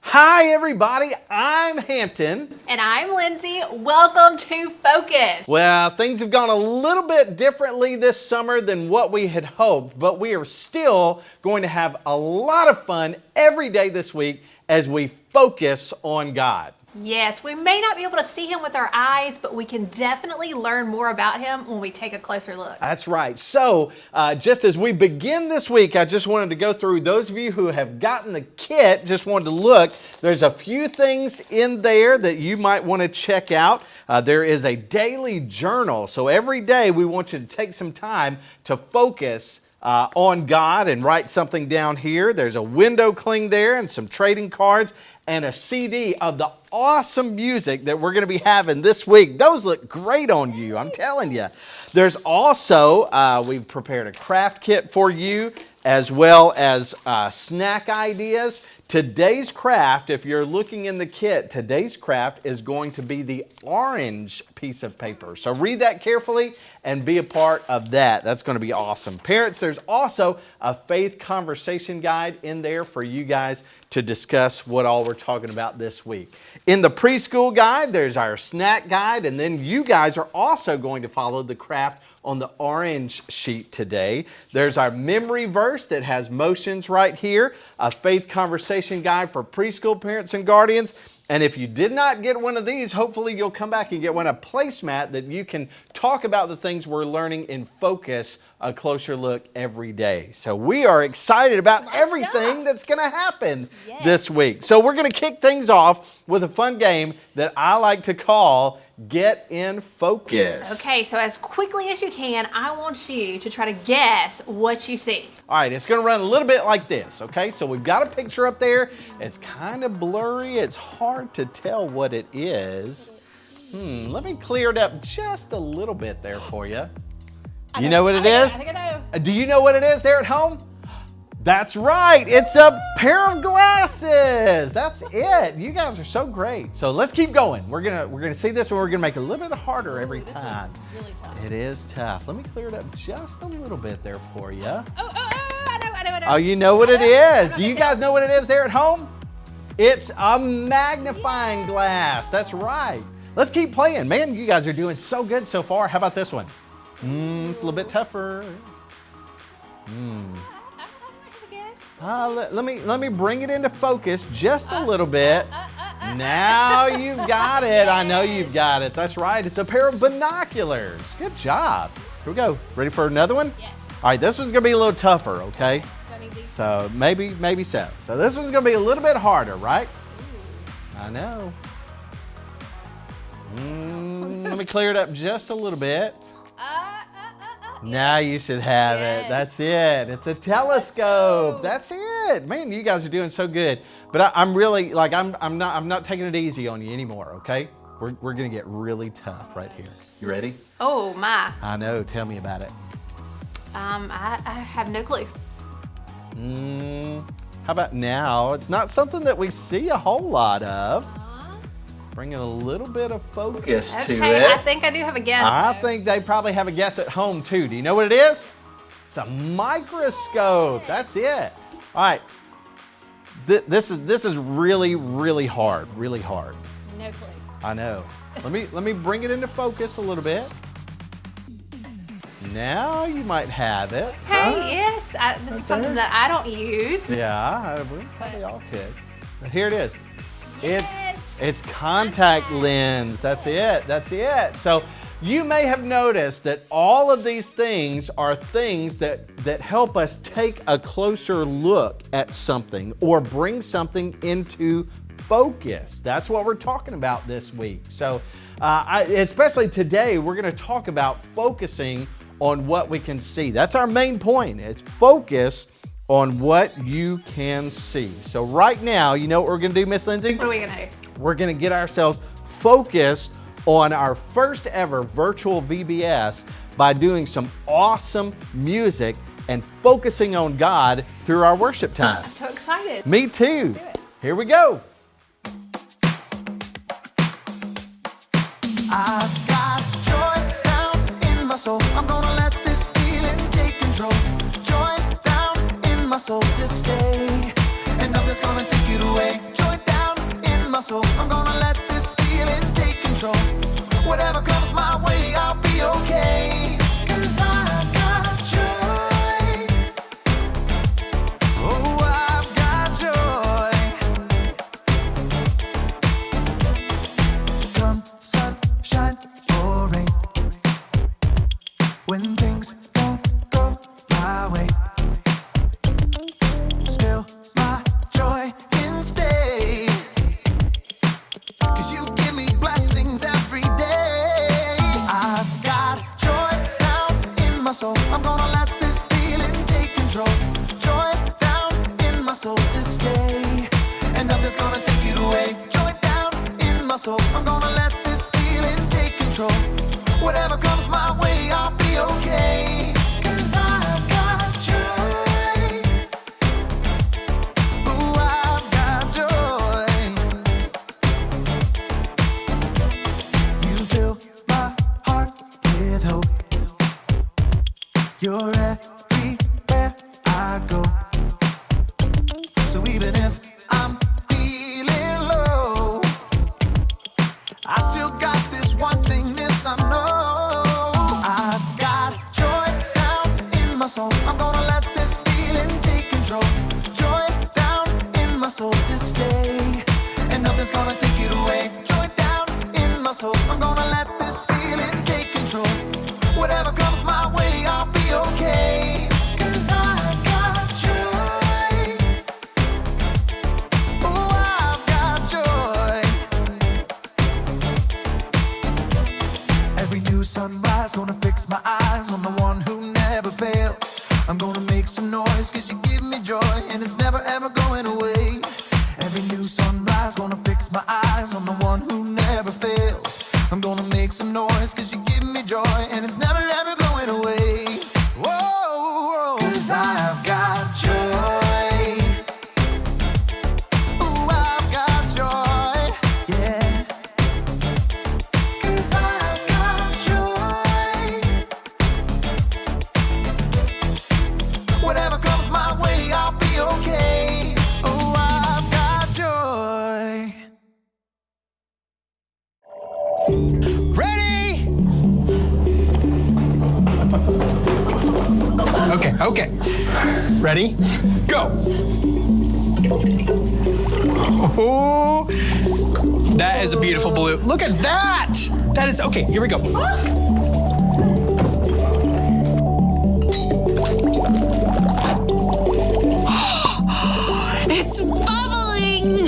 Hi everybody, I'm Hampton. And I'm Lindsay. Welcome to Focus. Well, things have gone a little bit differently this summer than what we had hoped, but we are still going to have a lot of fun every day this week as we focus on God. Yes, we may not be able to see him with our eyes, but we can definitely learn more about him when we take a closer look. That's right. So, just as we begin this week, I just wanted to go through those of you who have gotten the kit, just wanted to look. There's a few things in there that you might want to check out. There is a daily journal. So every day we want you to take some time to focus on God and write something down here. There's a window cling there and some trading cards and a CD of the awesome music that we're going to be having this week. Those look great on you, I'm telling you. There's also, we've prepared a craft kit for you as well as snack ideas. Today's craft, if you're looking in the kit, today's craft is going to be the orange piece of paper. So read that carefully and be a part of that. That's going to be awesome. Parents, there's also a faith conversation guide in there for you guys to discuss what all we're talking about this week. In the preschool guide, there's our snack guide, and then you guys are also going to follow the craft on the orange sheet today. There's our memory verse that has motions right here, a faith conversation guide for preschool parents and guardians. And if you did not get one of these, hopefully you'll come back and get one, a placemat that you can talk about the things we're learning in Focus, a closer look every day. So we are excited about everything that's going to happen this week. So we're going to kick things off with a fun game that I like to call Get in Focus. Okay, so as quickly as you can, I want you to try to guess what you see. All right, it's going to run a little bit like this, okay? So we've got a picture up there. It's kind of blurry. It's hard to tell what it is. Let me clear it up just a little bit there for you. You know what it is? I think I know. Do you know what it is there at home? That's right. It's a pair of glasses. That's it. You guys are so great. So let's keep going. We're gonna see this one. We're gonna make it a little bit harder every time. Really tough. It is tough. Let me clear it up just a little bit there for you. I know. Oh, you know what it is. Do you guys know what it is there at home? It's a magnifying glass. That's right. Let's keep playing. Man, you guys are doing so good so far. How about this one? It's a little bit tougher. Let me bring it into focus just a little bit. Now you've got it. I know you've got it. That's right. It's a pair of binoculars. Good job. Here we go. Ready for another one? Yes. All right, this one's going to be a little tougher, okay? So maybe so. So this one's going to be a little bit harder, right? Ooh. I know. Let me clear it up just a little bit. Now you should have it. That's it. It's a telescope. That's it. Man, you guys are doing so good. But I'm really like I'm not taking it easy on you anymore, okay? We're gonna get really tough right here. You ready? Oh my. I know. Tell me about it. I have no clue. How about now? It's not something that we see a whole lot of. Bringing a little bit of focus to it. Okay, I think I do have a guess. I think they probably have a guess at home too. Do you know what it is? It's a microscope. That's it. All right. This is really, really hard. Really hard. No clue. I know. Let me bring it into focus a little bit. Now you might have it. Hey, yes, this is something that I don't use. Yeah, we probably all could. But here it is. Yes. It's contact lens. That's it. So you may have noticed that all of these things are things that help us take a closer look at something or bring something into focus. That's what we're talking about this week. So especially today, we're going to talk about focusing on what we can see. That's our main point. It's focus on what you can see. So right now, you know what we're going to do, Miss Lindsay? What are we going to do? We're going to get ourselves focused on our first ever virtual VBS by doing some awesome music and focusing on God through our worship time. I'm so excited. Me too. Let's do it. Here we go. I've got joy down in my soul. I'm gonna let this feeling take control. Joy down in my soul to stay, and nothing's gonna take it away. Joy down in my soul. I'm gonna let this feeling take control. Whatever comes my way, I'll be okay. 'Cause I've got joy. Oh, I've got joy. Come sunshine or rain, when things don't go my way, still my joy can stay. 'Cause you give me blessings every day. I've got joy down in my soul. I'm gonna let this feeling take control. Joy down in my soul to stay, and nothing's gonna take it away. Joy down in my soul. I'm gonna let this feeling take control. Whatever comes my way, I'll be okay. 'Cause I've got joy. Oh, I've got joy. You fill my heart with hope. You're everywhere I go. So even if I'm feeling low, I still got this one thing, this I know. I've got joy down in my soul. I'm gonna let this feeling take control. Joy down in my soul to stay, and nothing's gonna take it away. Joy down in my soul. I'm gonna let this feeling take control. Whatever comes my way, I'll be okay. 'Cause I've got joy. Oh, I've got joy. Every new sunrise gonna fix my eyes on the one who never failed. I'm gonna make some noise 'cause you give me joy, and it's never ever going away. Every new sunrise gonna fix my eyes on the one who never fails. I'm gonna make some noise 'cause you give me joy, and it's never ever going away. Whoa, 'cause I've got joy. Ooh, I've got joy, yeah. 'Cause I've got joy. Whatever comes my way, I'll be okay. Oh, I've got joy. Ready? Okay. Ready? Go. Oh, that is a beautiful blue. Look at that. That is, okay, here we go. It's bubbling!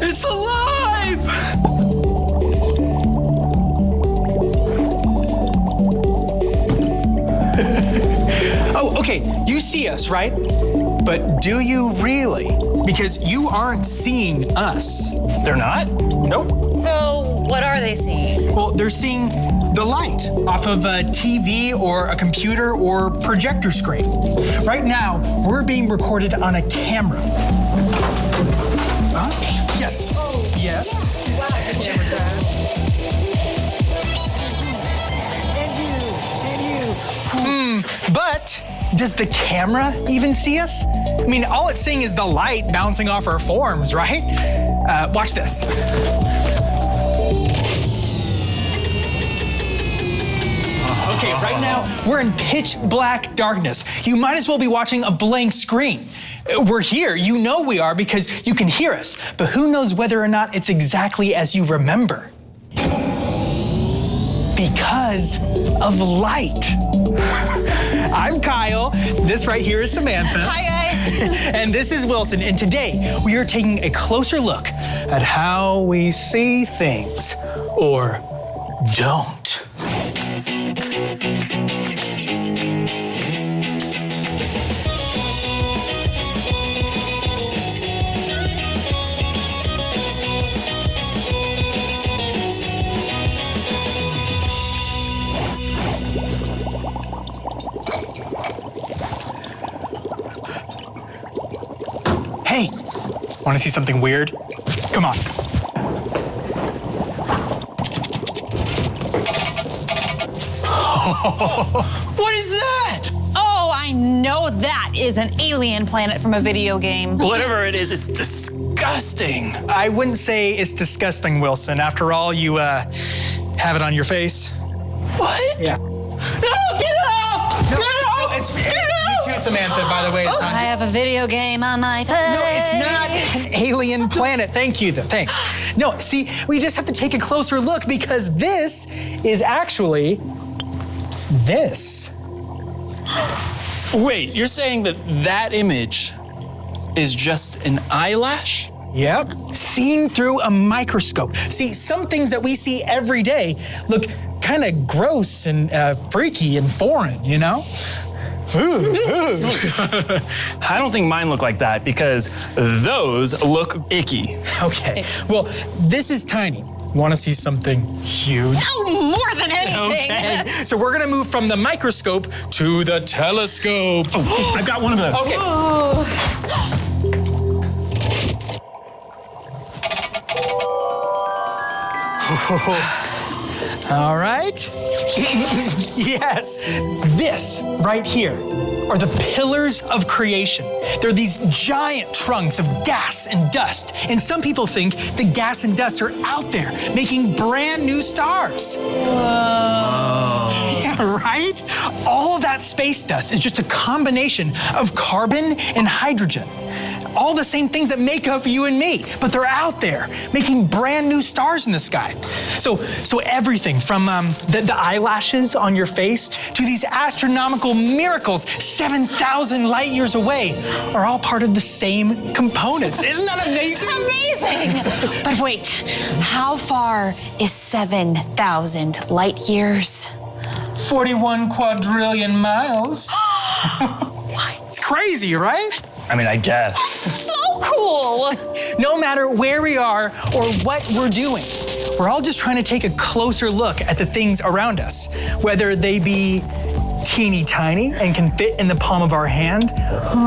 It's alive! Oh, okay, you see us, right? But do you really? Because you aren't seeing us. They're not? Nope. So, what are they seeing? Well, they're seeing the light off of a TV or a computer or projector screen. Right now, we're being recorded on a camera. Huh? Yes. Yes. But does the camera even see us? I mean, all it's seeing is the light bouncing off our forms, right? Watch this. Okay, right now, we're in pitch black darkness. You might as well be watching a blank screen. We're here, you know we are, because you can hear us, but who knows whether or not it's exactly as you remember. Because of light. I'm Kyle, this right here is Samantha. Hi, guys. And this is Wilson, and today we are taking a closer look at how we see things, or don't. Hey, want to see something weird? Come on. What is that? Oh, I know that is an alien planet from a video game. Whatever it is, it's disgusting. I wouldn't say it's disgusting, Wilson. After all, you have it on your face. What? Yeah. No, get out! No, Get out! no, it's you too, Samantha, by the way. It's not. I have a video game on my face. No, it's not an alien planet. Thank you, though. Thanks. No, see, we just have to take a closer look because this is actually this. Wait, you're saying that image is just an eyelash? Yep. Seen through a microscope. See, some things that we see every day look kind of gross and freaky and foreign, you know? I don't think mine look like that because those look icky. Okay, well, this is tiny. Want to see something huge? Oh, more than anything. Okay, so we're gonna move from the microscope to the telescope. Oh, I've got one of those. Okay. All right. Yes, this right here are the pillars of creation. They're these giant trunks of gas and dust. And some people think the gas and dust are out there making brand new stars. Yeah, right? All of that space dust is just a combination of carbon and hydrogen. All the same things that make up you and me, but they're out there making brand new stars in the sky. So everything from the eyelashes on your face to these astronomical miracles 7,000 light years away are all part of the same components. Isn't that amazing? Amazing. But wait, how far is 7,000 light years? 41 quadrillion miles. It's crazy, right? I mean, I guess. So cool. No matter where we are or what we're doing, we're all just trying to take a closer look at the things around us, whether they be teeny tiny and can fit in the palm of our hand,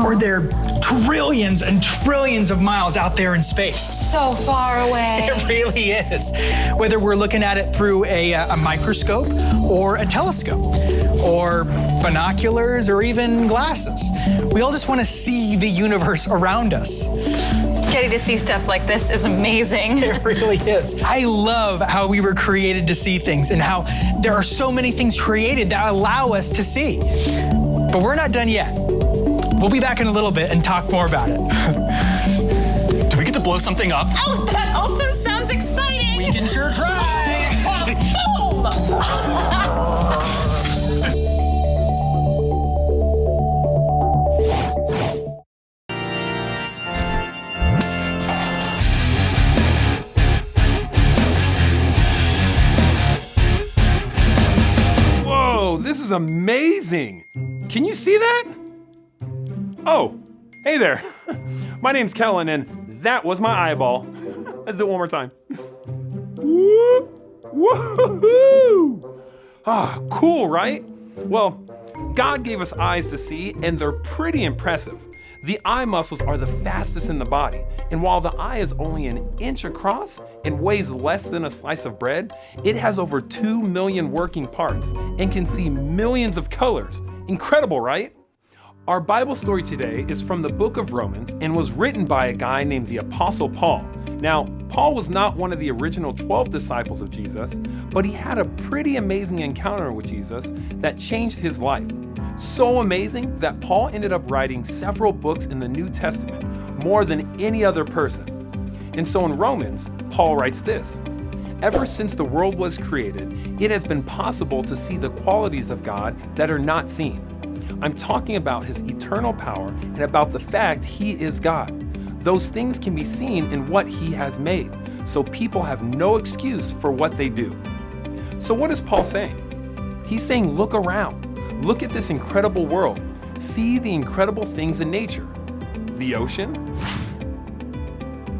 or they're trillions and trillions of miles out there in space. So far away. It really is. Whether we're looking at it through a microscope or a telescope or binoculars or even glasses, we all just want to see the universe around us. Getting to see stuff like this is amazing. It really is. I love how we were created to see things and how there are so many things created that allow us to see. But we're not done yet. We'll be back in a little bit and talk more about it. Do we get to blow something up? Oh, that also sounds exciting. We can sure try. Boom. Whoa, this is amazing. Can you see that? Oh, hey there. My name's Kellen, and that was my eyeball. Let's do it one more time. Whoop, woohoo! Ah, cool, right? Well, God gave us eyes to see, and they're pretty impressive. The eye muscles are the fastest in the body, and while the eye is only an inch across and weighs less than a slice of bread, it has over 2 million working parts and can see millions of colors. Incredible, right? Our Bible story today is from the book of Romans and was written by a guy named the Apostle Paul. Now, Paul was not one of the original 12 disciples of Jesus, but he had a pretty amazing encounter with Jesus that changed his life. So amazing that Paul ended up writing several books in the New Testament, more than any other person. And so in Romans, Paul writes this: "Ever since the world was created, it has been possible to see the qualities of God that are not seen." I'm talking about his eternal power and about the fact he is God. Those things can be seen in what he has made, so people have no excuse for what they do. So what is Paul saying? He's saying, look around. Look at this incredible world. See the incredible things in nature. The ocean,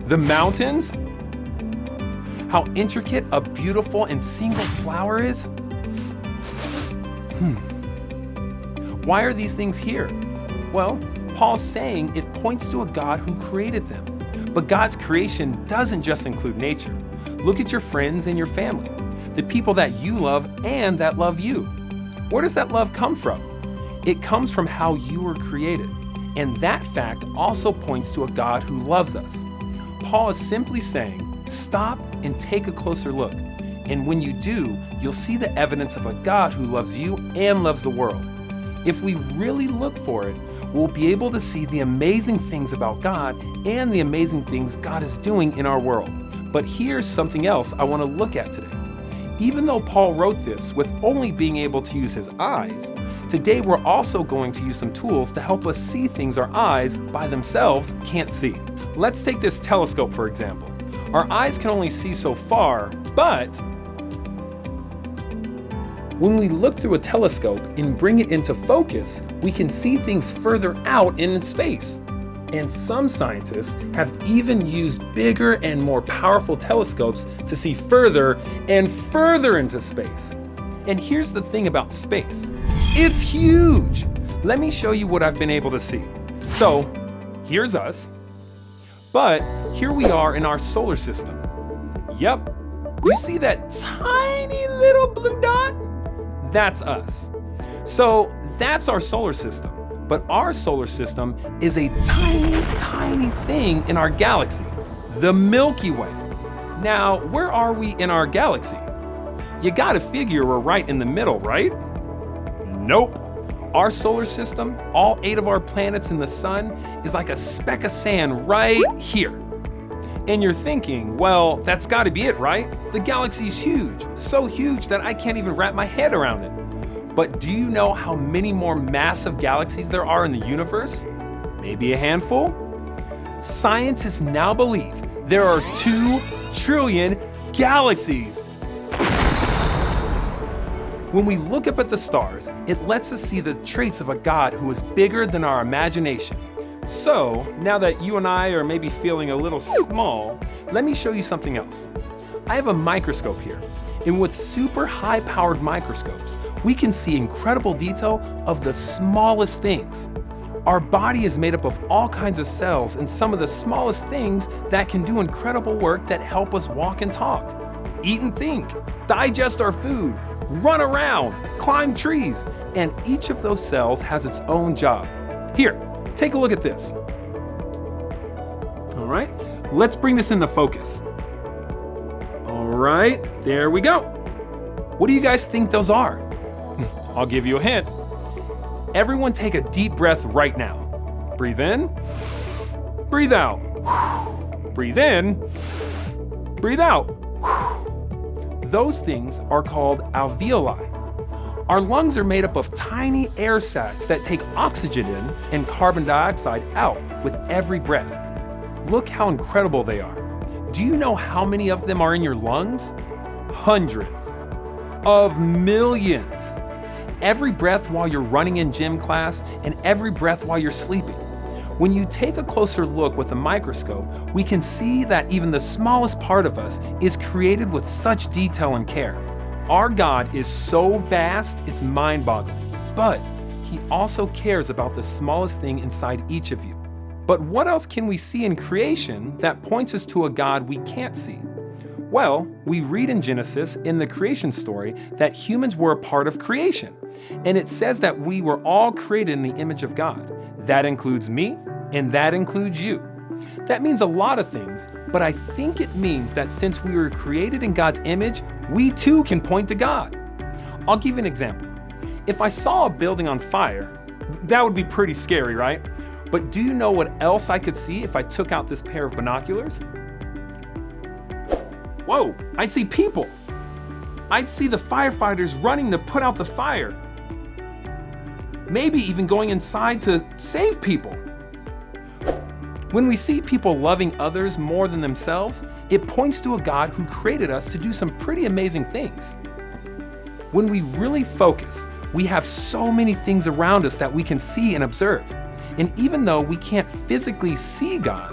the mountains, how intricate a beautiful and single flower is. Why are these things here? Well, Paul's saying it points to a God who created them. But God's creation doesn't just include nature. Look at your friends and your family, the people that you love and that love you. Where does that love come from? It comes from how you were created. And that fact also points to a God who loves us. Paul is simply saying, stop and take a closer look. And when you do, you'll see the evidence of a God who loves you and loves the world. If we really look for it, we'll be able to see the amazing things about God and the amazing things God is doing in our world. But here's something else I want to look at today. Even though Paul wrote this with only being able to use his eyes, today we're also going to use some tools to help us see things our eyes by themselves can't see. Let's take this telescope for example. Our eyes can only see so far, but when we look through a telescope and bring it into focus, we can see things further out in space. And some scientists have even used bigger and more powerful telescopes to see further and further into space. And here's the thing about space. It's huge. Let me show you what I've been able to see. So, here's us. But here we are in our solar system. Yep. You see that tiny little blue dot? That's us. So that's our solar system. But our solar system is a tiny, tiny thing in our galaxy, the Milky Way. Now, where are we in our galaxy? You gotta figure we're right in the middle, right? Nope. Our solar system, all 8 of our planets in the sun, is like a speck of sand right here. And you're thinking, well, that's gotta be it, right? The galaxy's huge, so huge that I can't even wrap my head around it. But do you know how many more massive galaxies there are in the universe? Maybe a handful? Scientists now believe there are 2 trillion galaxies. When we look up at the stars, it lets us see the traits of a God who is bigger than our imagination. So, now that you and I are maybe feeling a little small, let me show you something else. I have a microscope here, and with super high-powered microscopes, we can see incredible detail of the smallest things. Our body is made up of all kinds of cells and some of the smallest things that can do incredible work that help us walk and talk, eat and think, digest our food, run around, climb trees, and each of those cells has its own job. Here, take a look at this. All right, let's bring this into focus. All right, there we go. What do you guys think those are? I'll give you a hint. Everyone take a deep breath right now. Breathe in, breathe out. Breathe in, breathe out. Those things are called alveoli. Our lungs are made up of tiny air sacs that take oxygen in and carbon dioxide out with every breath. Look how incredible they are. Do you know how many of them are in your lungs? Hundreds of millions. Every breath while you're running in gym class and every breath while you're sleeping. When you take a closer look with a microscope, we can see that even the smallest part of us is created with such detail and care. Our God is so vast, it's mind-boggling, but He also cares about the smallest thing inside each of you. But what else can we see in creation that points us to a God we can't see? Well, we read in Genesis in the creation story that humans were a part of creation, and it says that we were all created in the image of God. That includes me, and that includes you. That means a lot of things, but I think it means that since we were created in God's image, we too can point to God. I'll give you an example. If I saw a building on fire, that would be pretty scary, right? But do you know what else I could see if I took out this pair of binoculars? Whoa, I'd see people. I'd see the firefighters running to put out the fire. Maybe even going inside to save people. When we see people loving others more than themselves, it points to a God who created us to do some pretty amazing things. When we really focus, we have so many things around us that we can see and observe. And even though we can't physically see God,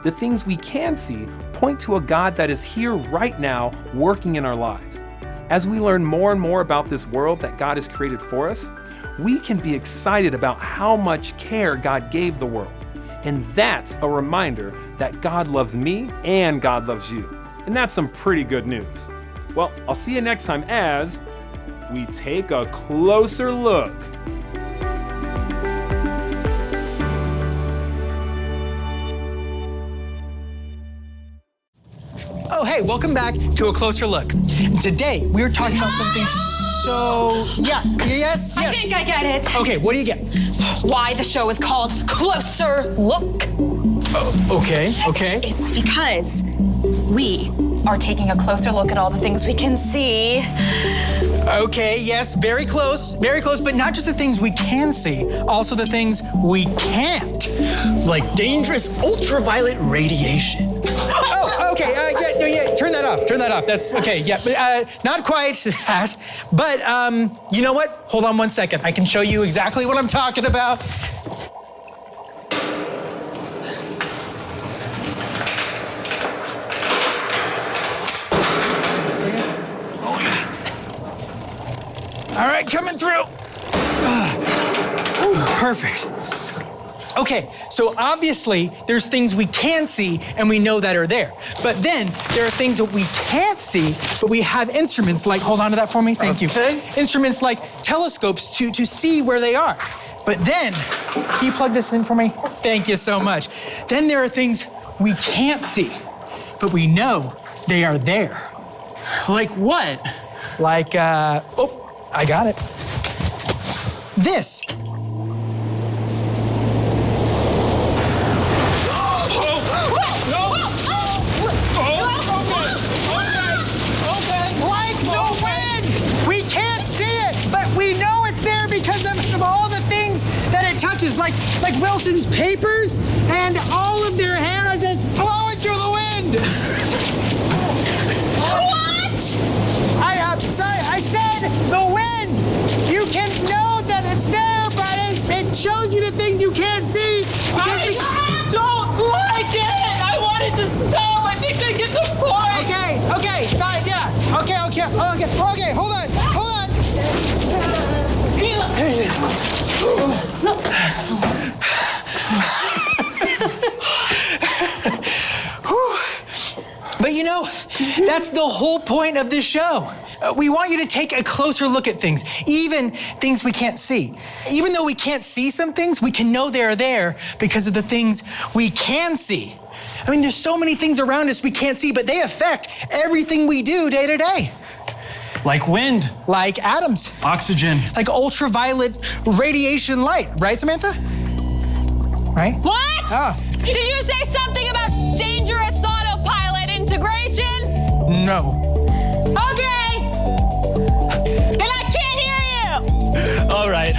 the things we can see point to a God that is here right now working in our lives. As we learn more and more about this world that God has created for us, we can be excited about how much care God gave the world. And that's a reminder that God loves me and God loves you. And that's some pretty good news. Well, I'll see you next time as we take a closer look. Oh, hey, welcome back to A Closer Look. Today, we're talking about something yes. I think I get it. Okay, what do you get? Why the show is called Closer Look. Okay. It's because we are taking a closer look at all the things we can see. Okay, yes, very close, but not just the things we can see, also the things we can't. Like dangerous ultraviolet radiation. Oh, okay, turn that off, that's okay, not quite that, but you know what? Hold on one second, I can show you exactly what I'm talking about. All right, coming through. Perfect. Okay, so obviously there's things we can see and we know that are there. But then there are things that we can't see, but we have instruments like, hold on to that for me, thank you. Instruments like telescopes to see where they are. But then, can you plug this in for me? Thank you so much. Then there are things we can't see, but we know they are there. Like what? Like, I got it. This. Like the wind! We can't see it, but we know it's there because of all the things that it touches, like Wilson's papers and all of their hair as it's blowing through the wind. What? Sorry, I said the wind. You can know that it's there, but it shows you the things you can't see. I don't like it! I want it to stop! I think I get the point! Okay, fine, yeah. Okay, hold on. But you know, that's the whole point of this show. We want you to take a closer look at things, even things we can't see. Even though we can't see some things, we can know they're there because of the things we can see. I mean, there's so many things around us we can't see, but they affect everything we do day to day. Like wind. Like atoms. Oxygen. Like ultraviolet radiation light, right, Samantha? Right? What? Ah. Did you say something about dangerous autopilot integration? No. Okay. Then I can't hear you. All right.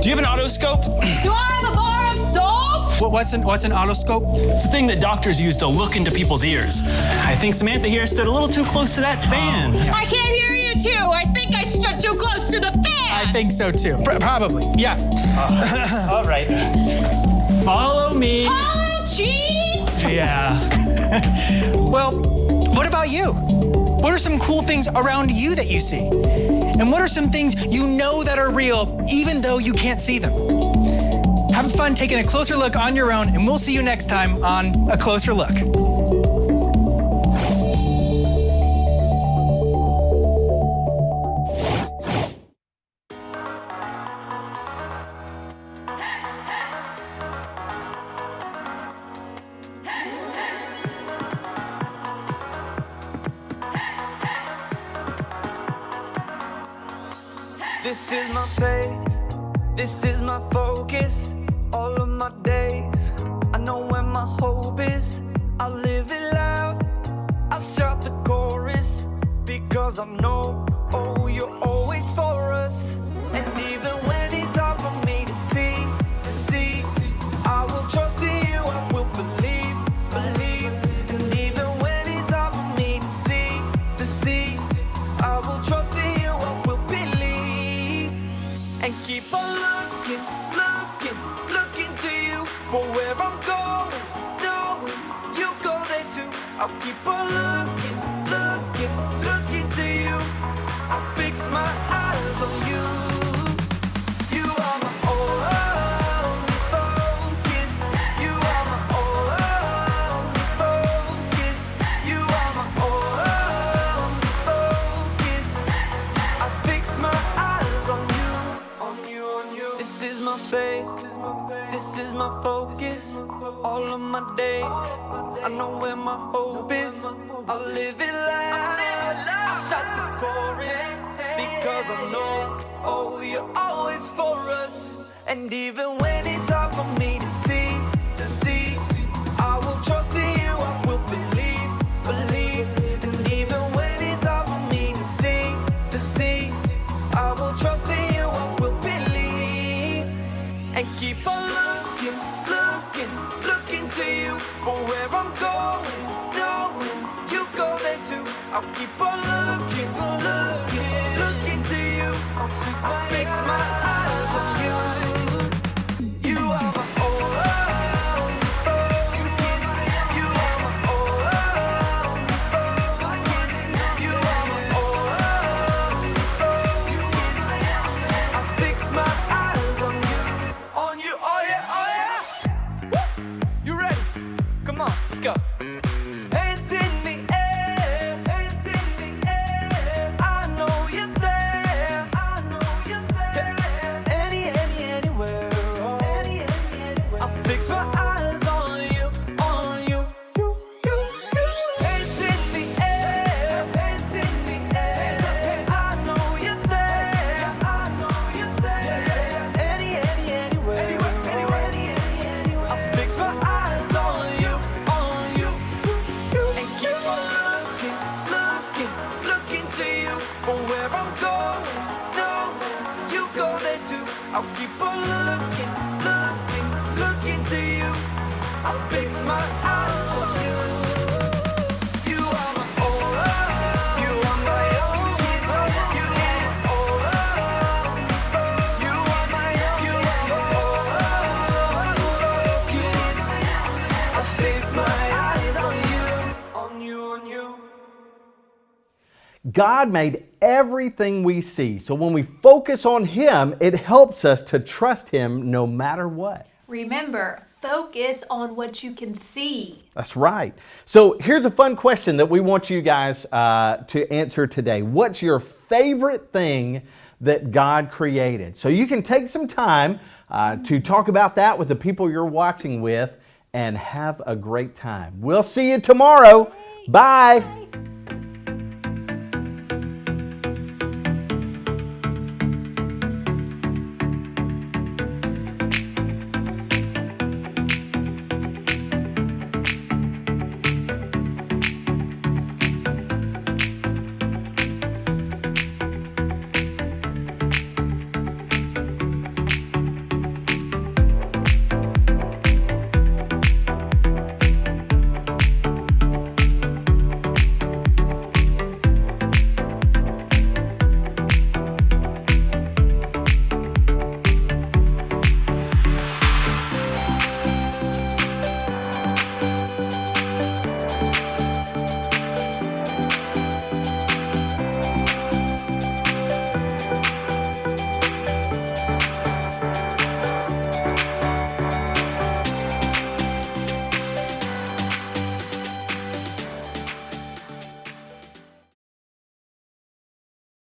Do you have an otoscope? Do I have a bar of soap? What's an otoscope? It's a thing that doctors use to look into people's ears. I think Samantha here stood a little too close to that fan. I can't hear you too. I think I stood too close to the fan. I think so too. Probably. Yeah. All right. Follow me. Oh, jeez. Yeah. Well, what about you? What are some cool things around you that you see? And what are some things you know that are real, even though you can't see them? Have fun taking a closer look on your own, and we'll see you next time on A Closer Look. This is my faith, this is my focus. All of my days, I know where my hope is. I live it loud, I shout the chorus, because I know, oh, you're always for us. And even when it's hard for me to see, I will trust in you, I will believe. And even when it's hard for me to see, I will trust in you, I will believe. And keep on looking to you for where I'm going, knowing you go there too. I'll keep on looking to you. I fix my eyes on you. You are my only focus. You are my only focus. You are my only focus. I fix my eyes on you. This is my faith. This is my focus. All of my days, I know where my hope is. I live it loud, I shout the chorus, because I know, oh, you're always for us. And even when it's hard for me to see, I will trust in you, I will believe. And even when it's hard for me to see, I will trust in you, I will believe. And keep on looking to you for where I'm going, knowing you go there too. I'll keep on looking to you. I'll fix my eyes on you. You are my only focus. You are my only focus. You are my only focus. I fix my eyes on you, oh yeah. Woo! You ready? Come on, let's go. Hands in the air, hands in the air. I know you're there, I know you're there. Anywhere, oh. Anywhere. I fix my eyes on you. Hands in the air, hands in the air. I know you're there, I know you're there. Anywhere, I fix my eyes on you. And keep on looking to you for where I'm going, knowing you go there too. I'll keep on looking to you. I fix my eyes on you. You are my only, you are my only focus. You are my only focus. I fix my eyes on you. God made everything we see, so when we focus on Him, it helps us to trust Him no matter what. Remember, focus on what you can see. That's right. So here's a fun question that we want you guys to answer today. What's your favorite thing that God created? So you can take some time to talk about that with the people you're watching with and have a great time. We'll see you tomorrow. Bye.